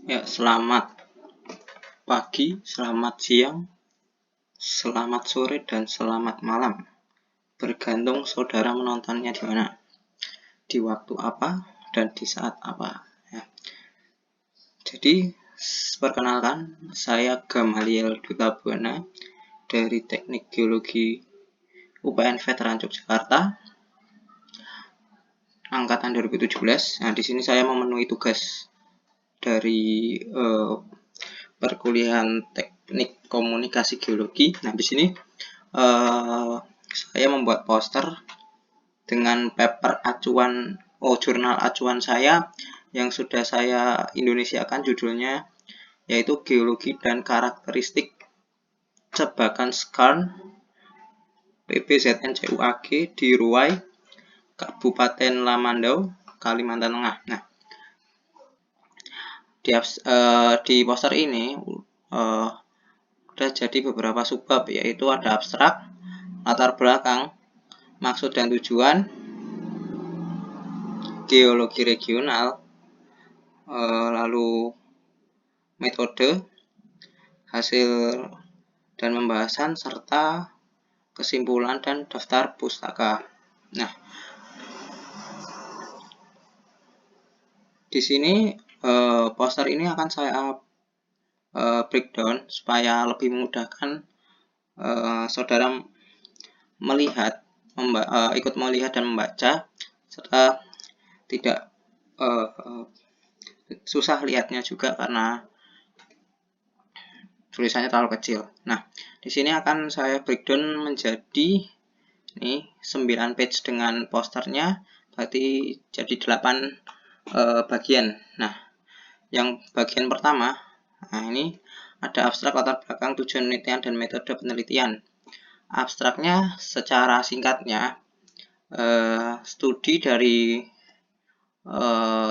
Ya, selamat pagi, selamat siang, selamat sore, dan selamat malam. Bergantung saudara menontonnya di mana, di waktu apa, dan di saat apa. Ya. Jadi, perkenalkan, saya Gamaliel Duta Buana dari Teknik Geologi UPN Veteran Yogyakarta, angkatan 2017. Nah, di sini saya memenuhi tugas dari perkuliahan Teknik Komunikasi Geologi. Nah, di sini saya membuat poster dengan paper acuan jurnal acuan saya yang sudah saya Indonesiakan, judulnya yaitu Geologi dan Karakteristik Cebakan Skarn PBZN-CUAG di Ruwai, Kabupaten Lamandau, Kalimantan Tengah. Nah, di poster ini udah jadi beberapa subbab, yaitu ada abstrak, latar belakang, maksud dan tujuan, geologi regional, lalu metode, hasil dan pembahasan, serta kesimpulan dan daftar pustaka. Nah, di sini poster ini akan saya breakdown supaya lebih memudahkan saudara melihat, ikut melihat dan membaca, serta tidak susah lihatnya juga karena tulisannya terlalu kecil. Nah, di sini akan saya breakdown menjadi 9 page dengan posternya, berarti jadi 8 bagian. Nah, yang bagian pertama, ini ada abstrak, latar belakang, tujuan penelitian, dan metode penelitian. Abstraknya secara singkatnya, studi dari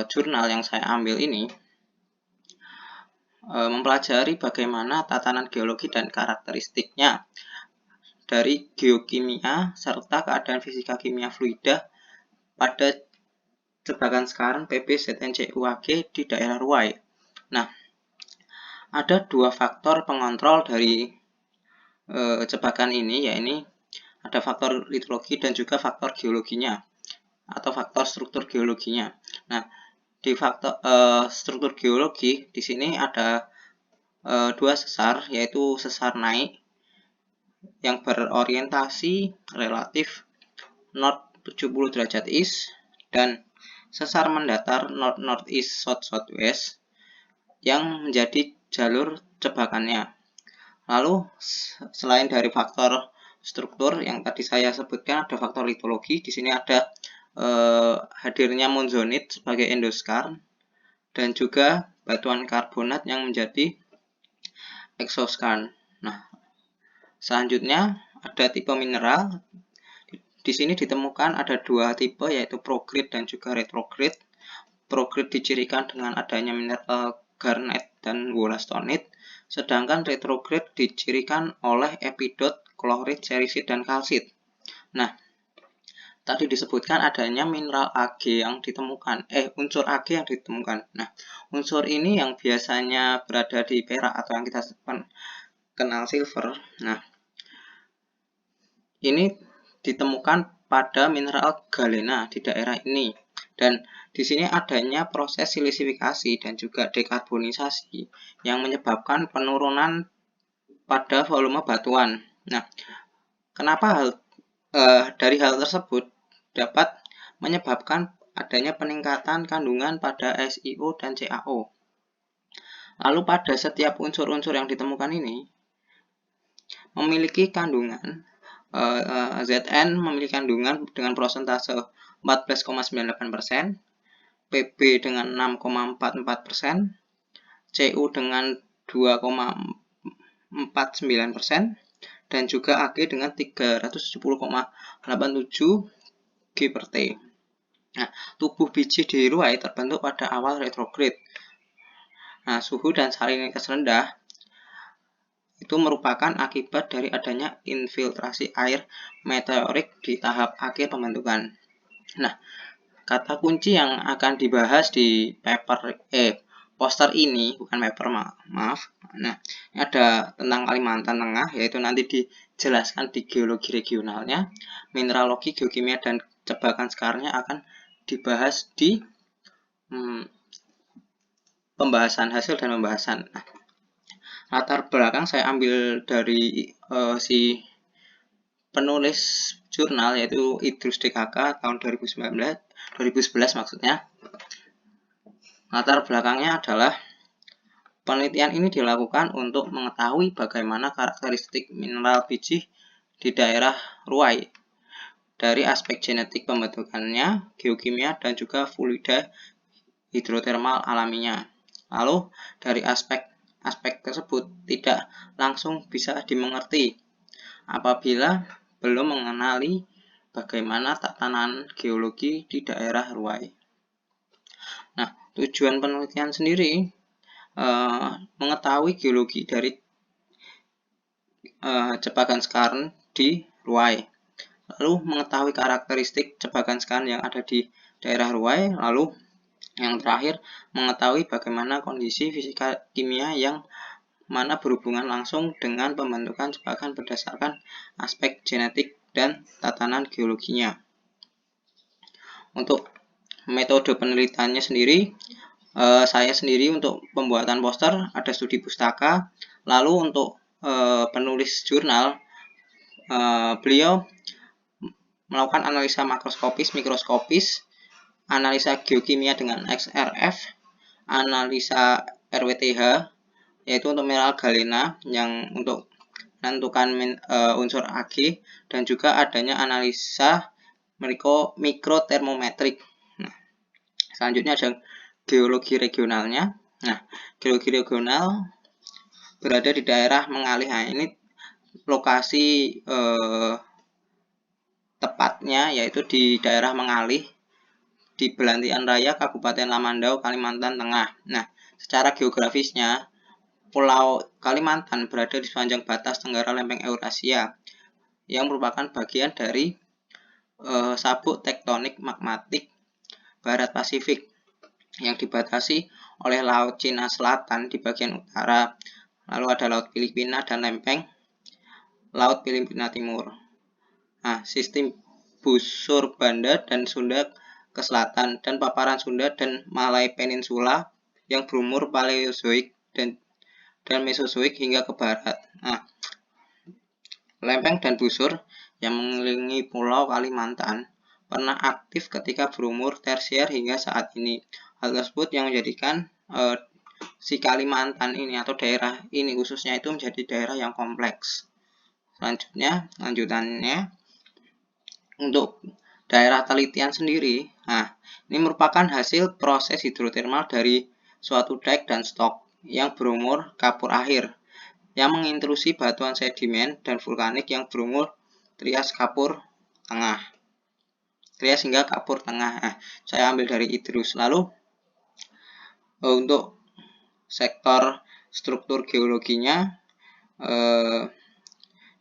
jurnal yang saya ambil ini mempelajari bagaimana tatanan geologi dan karakteristiknya dari geokimia serta keadaan fisika kimia fluida pada cebakan skarn PBZN-CUAG di daerah Ruwai. Nah, ada dua faktor pengontrol dari cebakan ini, yaitu ada faktor litologi dan juga faktor geologinya atau faktor struktur geologinya. Nah, di faktor struktur geologi di sini ada dua sesar, yaitu sesar naik yang berorientasi relatif north 70 derajat east dan sesar mendatar north northeast south southwest yang menjadi jalur cebakannya. Lalu selain dari faktor struktur yang tadi saya sebutkan, ada faktor litologi. Di sini ada hadirnya monzonit sebagai endoskarn dan juga batuan karbonat yang menjadi exoskarn. Nah, selanjutnya ada tipe mineral. Di sini ditemukan ada dua tipe, yaitu prograde dan juga retrograde. Prograde dicirikan dengan adanya mineral garnet dan wollastonite, sedangkan retrograde dicirikan oleh epidot, klorit, serisit, dan kalsit. Nah, tadi disebutkan adanya mineral Ag yang ditemukan, unsur Ag yang ditemukan. Nah, unsur ini yang biasanya berada di perak atau yang kita kenal silver. Nah, ini ditemukan pada mineral galena di daerah ini, dan di sini adanya proses silisifikasi dan juga dekarbonisasi yang menyebabkan penurunan pada volume batuan. Nah, kenapa dari hal tersebut dapat menyebabkan adanya peningkatan kandungan pada SiO dan CaO. Lalu pada setiap unsur-unsur yang ditemukan ini memiliki kandungan Zn memiliki kandungan dengan persentase 14,98%, Pb dengan 6,44%, Cu dengan 2,49%, dan juga Ag dengan 370,87 G per T. Nah, tubuh biji di Ruwai terbentuk pada awal retrograde. Nah, suhu dan salinitas rendah itu merupakan akibat dari adanya infiltrasi air meteorik di tahap akhir pembentukan. Nah, kata kunci yang akan dibahas di poster ini, bukan paper, maaf. Nah, ini ada tentang Kalimantan Tengah, yaitu nanti dijelaskan di geologi regionalnya, mineralogi, geokimia, dan cebakan sekarnya akan dibahas di pembahasan hasil dan pembahasan. Nah, latar belakang saya ambil dari si penulis jurnal, yaitu Idrus DKK tahun 2011 maksudnya. Latar belakangnya adalah penelitian ini dilakukan untuk mengetahui bagaimana karakteristik mineral biji di daerah Ruwai dari aspek genetik pembentukannya, geokimia, dan juga fluida hidrotermal alaminya. Lalu dari aspek tersebut tidak langsung bisa dimengerti apabila belum mengenali bagaimana tatanan geologi di daerah Ruwai. Nah, tujuan penelitian sendiri mengetahui geologi dari jebakan skarn di Ruwai, lalu mengetahui karakteristik jebakan skarn yang ada di daerah Ruwai, lalu yang terakhir mengetahui bagaimana kondisi fisika kimia yang mana berhubungan langsung dengan pembentukan jebakan berdasarkan aspek genetik dan tatanan geologinya. Untuk metode penelitiannya sendiri, saya sendiri untuk pembuatan poster ada studi pustaka, lalu untuk penulis jurnal, beliau melakukan analisa makroskopis, mikroskopis, analisa geokimia dengan XRF, analisa RWTH, yaitu untuk mineral galena yang untuk menentukan unsur Ag, dan juga adanya analisa mikrotermometrik. Nah, selanjutnya ada geologi regionalnya. Nah, geologi regional berada di daerah mengalih. Nah, ini lokasi tepatnya yaitu di daerah mengalih di Belantian Raya, Kabupaten Lamandau, Kalimantan Tengah. Nah, secara geografisnya Pulau Kalimantan berada di sepanjang batas tenggara lempeng Eurasia yang merupakan bagian dari sabuk tektonik magmatik Barat Pasifik yang dibatasi oleh Laut Cina Selatan di bagian utara, lalu ada Laut Filipina dan lempeng Laut Filipina Timur. Nah, sistem busur Banda dan Sunda ke selatan, dan paparan Sunda dan Malay Peninsula yang berumur Paleozoik dan Mesozoik hingga ke barat. Nah, lempeng dan busur yang mengelilingi Pulau Kalimantan pernah aktif ketika berumur tersier hingga saat ini. Hal tersebut yang menjadikan si Kalimantan ini atau daerah ini khususnya itu menjadi daerah yang kompleks. Lanjutannya untuk daerah telitian sendiri, nah ini merupakan hasil proses hidrotermal dari suatu dike dan stok yang berumur kapur akhir yang mengintrusi batuan sedimen dan vulkanik yang berumur Trias hingga Kapur Tengah. Nah, saya ambil dari Idrus. Lalu untuk sektor struktur geologinya,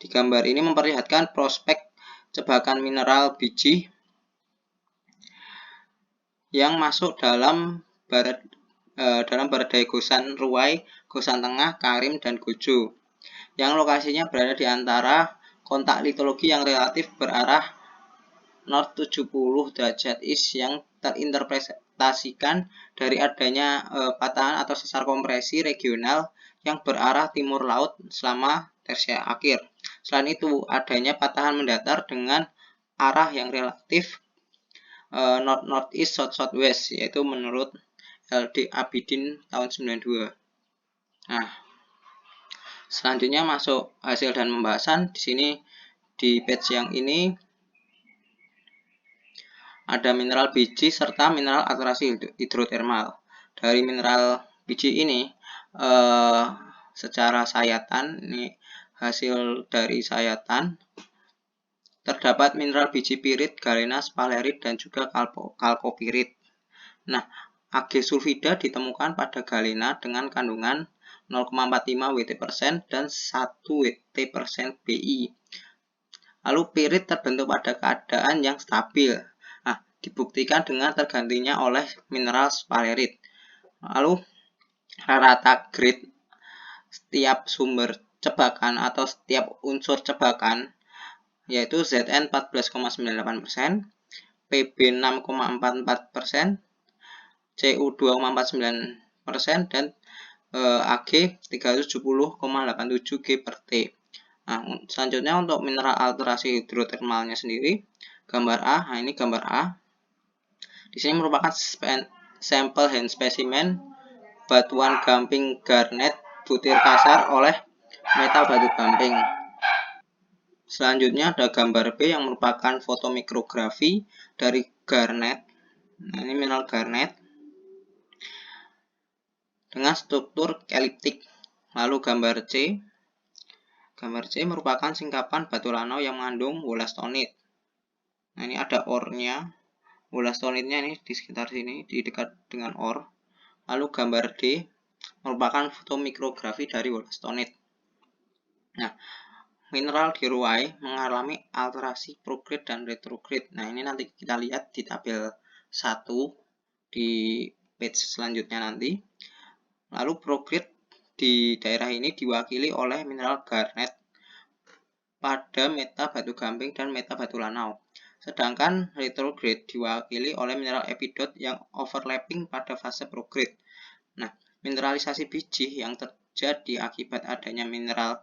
di gambar ini memperlihatkan prospek jebakan mineral biji yang masuk dalam Baradai Gosan Ruwai, Gosan Tengah, Karim, dan Gojo, yang lokasinya berada di antara kontak litologi yang relatif berarah North 70 derajat East yang terinterpretasikan dari adanya patahan atau sesar kompresi regional yang berarah timur laut selama tersier akhir. Selain itu, adanya patahan mendatar dengan arah yang relatif North-Northeast, South-Southwest, yaitu menurut LD Abidin tahun 92. Nah, selanjutnya masuk hasil dan pembahasan. Di sini di page yang ini ada mineral biji serta mineral atrasi hidrotermal. Dari mineral biji ini secara sayatan, ini hasil dari sayatan, terdapat mineral biji pirit, galena, sphalerite, dan juga kalkopirit. Nah, Ag sulfida ditemukan pada galena dengan kandungan 0,45 Wt% dan 1 Wt% Bi. Lalu pirit terbentuk pada keadaan yang stabil. Nah, dibuktikan dengan tergantinya oleh mineral sphalerite. Lalu rata grade setiap sumber cebakan atau setiap unsur cebakan, yaitu Zn 14,98%, Pb 6,44%, Cu 2,49%, dan Ag 370,87 G per T. Nah, selanjutnya untuk mineral alterasi hidrotermalnya sendiri, gambar A. Nah, ini gambar A. Di sini merupakan sampel hand specimen batuan gamping garnet butir kasar oleh metal batu gamping. Selanjutnya ada gambar B yang merupakan foto mikrografi dari garnet. Nah, ini mineral garnet dengan struktur eliptik. Lalu gambar C. Gambar C merupakan singkapan batu lanau yang mengandung wollastonite. Nah, ini ada ore-nya. Wollastonite-nya ini di sekitar sini, di dekat dengan ore. Lalu gambar D merupakan foto mikrografi dari wollastonite. Nah, mineral di Ruwais mengalami alterasi prograde dan retrograde. Nah, ini nanti kita lihat di tabel 1 di page selanjutnya nanti. Lalu prograde di daerah ini diwakili oleh mineral garnet pada meta batu gamping dan meta batu lanau. Sedangkan retrograde diwakili oleh mineral epidot yang overlapping pada fase prograde. Nah, mineralisasi biji yang terjadi akibat adanya mineral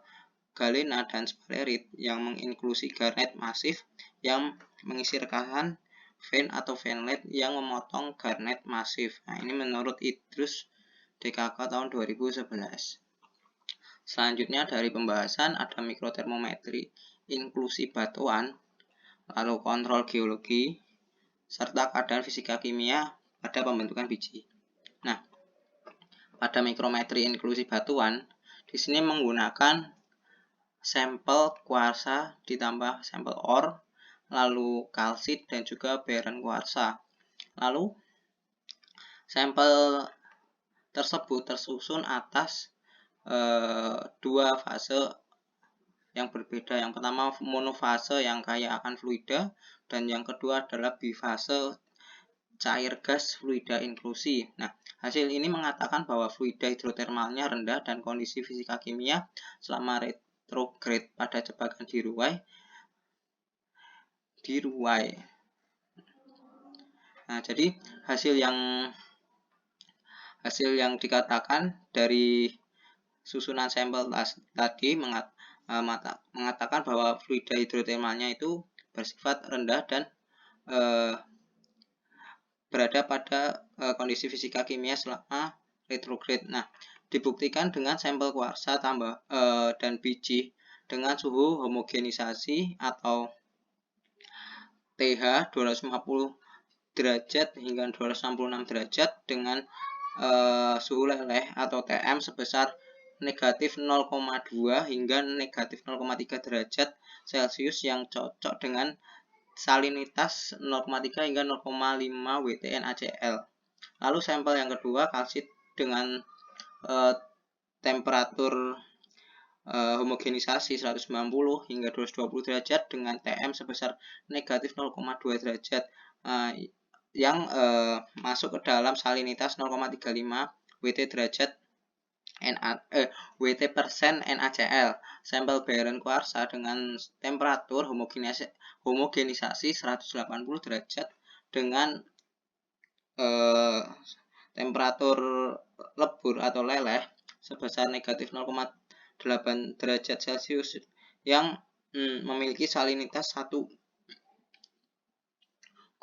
galena dan sphalerite yang menginklusi garnet masif yang mengisi rekahan vein atau veinlet yang memotong garnet masif. Nah, ini menurut Idrus DKK tahun 2011. Selanjutnya dari pembahasan ada mikrotermometri inklusi batuan, lalu kontrol geologi, serta keadaan fisika kimia pada pembentukan biji. Nah, pada mikrometri inklusi batuan, di sini menggunakan sampel kuarsa ditambah sampel ore, lalu kalsit dan juga beren kuarsa. Lalu sampel tersebut tersusun atas dua fase yang berbeda. Yang pertama monofase yang kaya akan fluida, dan yang kedua adalah bifase cair gas fluida inklusi. Nah, hasil ini mengatakan bahwa fluida hidrotermalnya rendah dan kondisi fisika kimia selama retrograde pada jebakan di Ruwais. Nah, jadi hasil yang dikatakan dari susunan sampel tadi mengatakan bahwa fluida hidrotermalnya itu bersifat rendah dan berada pada kondisi fisika kimia selama retrograde. Nah, dibuktikan dengan sampel kuarsa dan biji dengan suhu homogenisasi atau TH 250 derajat hingga 266 derajat dengan suhu leleh atau TM sebesar negatif 0,2 hingga negatif 0,3 derajat Celcius yang cocok dengan salinitas 0,3 hingga 0,5 WTNaCl. Lalu sampel yang kedua kalsit dengan temperatur homogenisasi 190 hingga 220 derajat dengan TM sebesar negatif 0,2 derajat yang masuk ke dalam salinitas 0,35 WT derajat WT persen NaCl. Sampel beren kuarsa dengan temperatur homogenisasi 180 derajat dengan temperatur lebur atau leleh sebesar negatif 0,8 derajat Celcius yang memiliki salinitas 1,42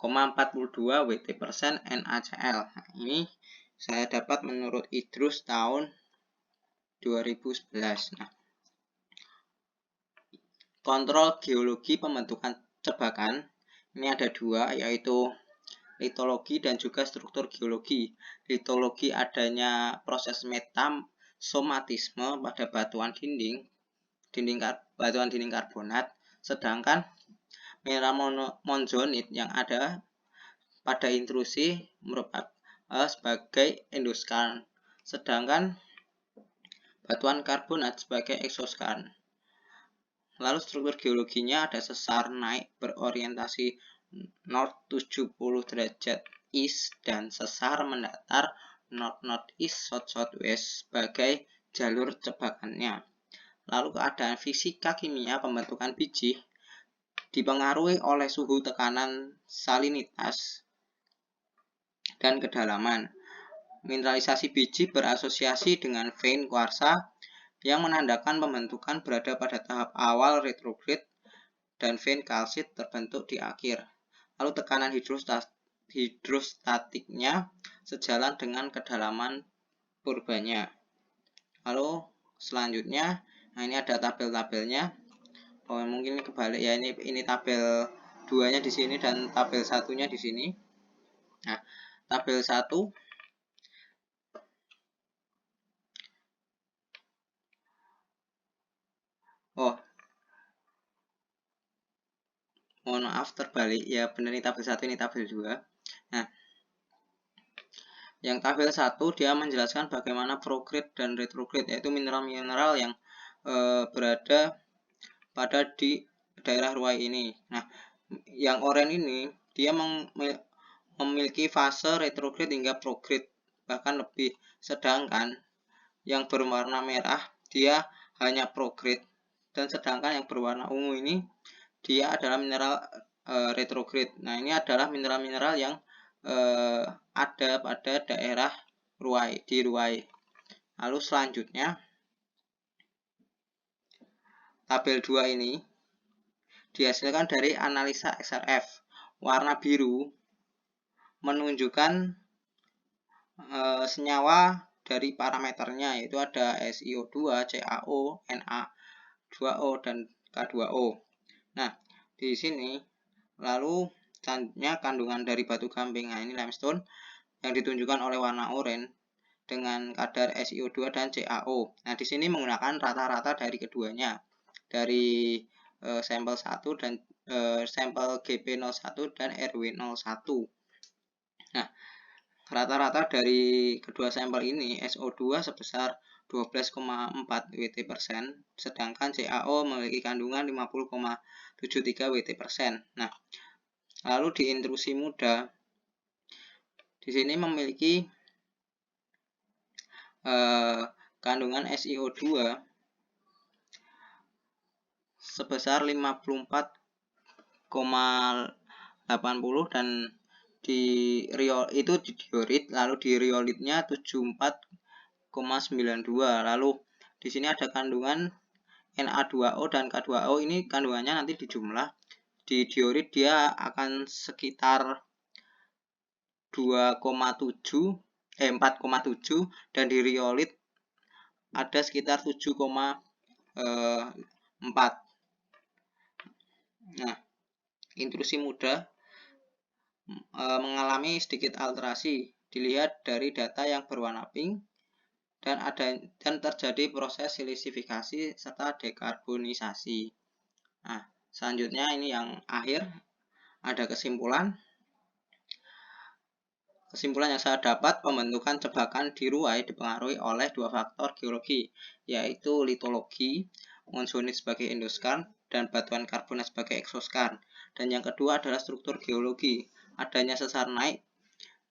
WT persen NaCl. Nah, ini saya dapat menurut Idrus tahun 2011. Nah, kontrol geologi pembentukan cebakan ini ada dua, yaitu litologi dan juga struktur geologi. Litologi adanya proses metasomatisme pada batuan dinding karbonat, sedangkan mineral monzonit yang ada pada intrusi merupakan sebagai endoskarn, sedangkan batuan karbonat sebagai exoskarn. Lalu struktur geologinya ada sesar naik berorientasi north 70 derajat east dan sesar mendatar north-northeast, south-southwest sebagai jalur cebakannya. Lalu keadaan fisika kimia pembentukan biji dipengaruhi oleh suhu, tekanan, salinitas, dan kedalaman. Mineralisasi biji berasosiasi dengan vein kuarsa yang menandakan pembentukan berada pada tahap awal retrograde dan vein kalsit terbentuk di akhir. Lalu tekanan hidrostatiknya sejalan dengan kedalaman purbanya. Lalu selanjutnya, nah ini ada tabel-tabelnya. Oh, mungkin kebalik ya, ini tabel 2-nya di sini dan tabel 1-nya di sini. Nah, tabel 1 mohon maaf terbalik ya, benar ini tabel 1, ini tabel 2. Nah, yang tabel 1 dia menjelaskan bagaimana prograde dan retrograde, yaitu mineral-mineral yang berada pada di daerah Ruwai ini. Nah, yang oranye ini dia memiliki fase retrograde hingga prograde, bahkan lebih, sedangkan yang berwarna merah dia hanya prograde, dan sedangkan yang berwarna ungu ini dia adalah mineral retrograde. Nah, ini adalah mineral-mineral yang ada pada daerah Ruwai, di Ruwai. Lalu selanjutnya, tabel 2 ini dihasilkan dari analisa XRF. Warna biru menunjukkan senyawa dari parameternya, yaitu ada SiO2, CaO, Na2O, dan K2O. Nah, di sini lalu selanjutnya kandungan dari batu gamping. Nah, ini limestone yang ditunjukkan oleh warna oranye dengan kadar SiO2 dan CaO. Nah, di sini menggunakan rata-rata dari keduanya, dari sampel 1 dan sampel GP01 dan RW01. Nah, rata-rata dari kedua sampel ini SO2 sebesar 12,4 Wt%, sedangkan CaO memiliki kandungan 50,73 Wt%. Nah, lalu di intrusi muda di sini memiliki kandungan SiO2 sebesar 54,80 dan itu di diorit, lalu di riolitnya 74,92. Lalu di sini ada kandungan Na2O dan K2O, ini kandungannya nanti dijumlah. Di diorit dia akan sekitar 4,7 dan di riolit ada sekitar 7,4. Nah, intrusi muda mengalami sedikit alterasi, dilihat dari data yang berwarna pink, dan terjadi proses silisifikasi serta dekarbonisasi. Nah, selanjutnya ini yang akhir, ada kesimpulan. Kesimpulan yang saya dapat, pembentukan cebakan di Ruwai dipengaruhi oleh dua faktor geologi, yaitu litologi, monzonit sebagai endoskarn, dan batuan karbonat sebagai eksoskarn. Dan yang kedua adalah struktur geologi, adanya sesar naik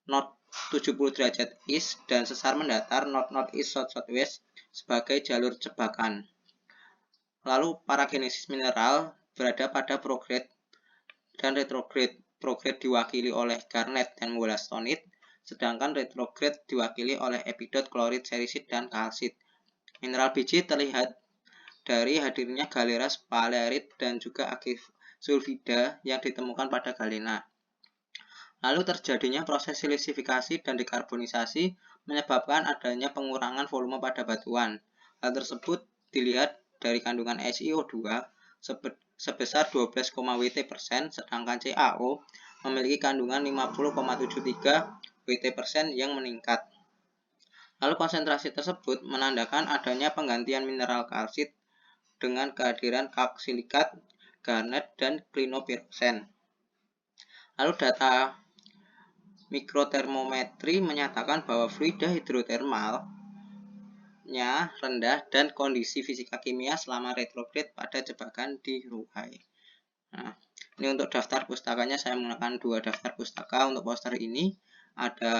north 70 derajat east dan sesar mendatar north-northeast south-southwest sebagai jalur cebakan. Lalu paragenesis mineral berada pada prograde dan retrograde. Prograde diwakili oleh garnet dan wollastonite, sedangkan retrograde diwakili oleh epidot, klorit, serisit, dan kalsit. Mineral biji terlihat dari hadirnya galera, sphalerite, dan juga agave sulfida yang ditemukan pada galena. Lalu terjadinya proses silisifikasi dan dekarbonisasi menyebabkan adanya pengurangan volume pada batuan. Hal tersebut dilihat dari kandungan SiO2 sebesar 12, Wt%, sedangkan CaO memiliki kandungan 50,73 Wt% yang meningkat. Lalu konsentrasi tersebut menandakan adanya penggantian mineral kalsit dengan kehadiran kalk silikat, garnet, dan klinopiroxen. Lalu data mikrotermometri menyatakan bahwa fluida hidrotermalnya rendah dan kondisi fisika kimia selama retrograde pada cebakan di Ruwai. Nah, ini untuk daftar pustakanya saya menggunakan 2 daftar pustaka untuk poster ini. ada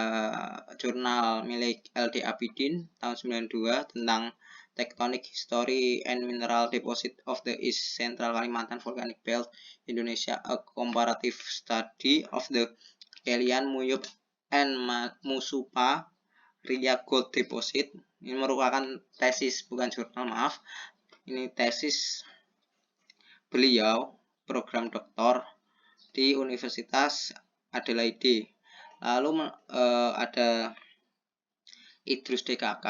jurnal milik LD Abidin tahun 92 tentang Tectonic History and Mineral Deposit of the East Central Kalimantan Volcanic Belt Indonesia, a comparative study of the Kelian, Muyub, and Musupa Ria Gold Deposit. Ini merupakan tesis, bukan jurnal, maaf. Ini tesis beliau, program doktor di Universitas Adelaide. Lalu ada Idrus DKK,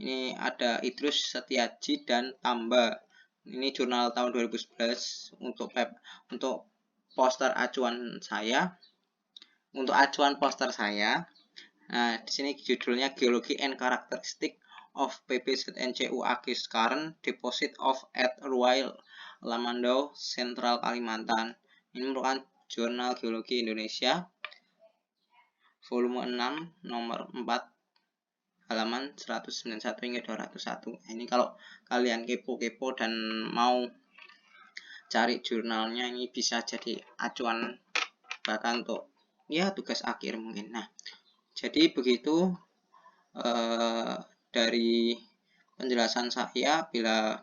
ini ada Idrus Setiaji dan Tamba. Ini jurnal tahun 2011 untuk poster acuan saya. Untuk acuan poster saya, nah di sini judulnya Geology and Characteristic of PBZNCU Agis Current Deposit of at Ruai Lamandau, Central Kalimantan. Ini merupakan jurnal Geologi Indonesia, volume 6, nomor 4, halaman 191 hingga 201. Ini kalau kalian kepo-kepo dan mau cari jurnalnya, ini bisa jadi acuan bahkan untuk ya tugas akhir mungkin. Nah, jadi begitu dari penjelasan saya. Bila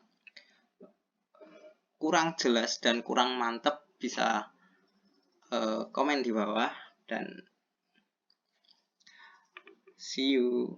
kurang jelas dan kurang mantap bisa komen di bawah, dan see you.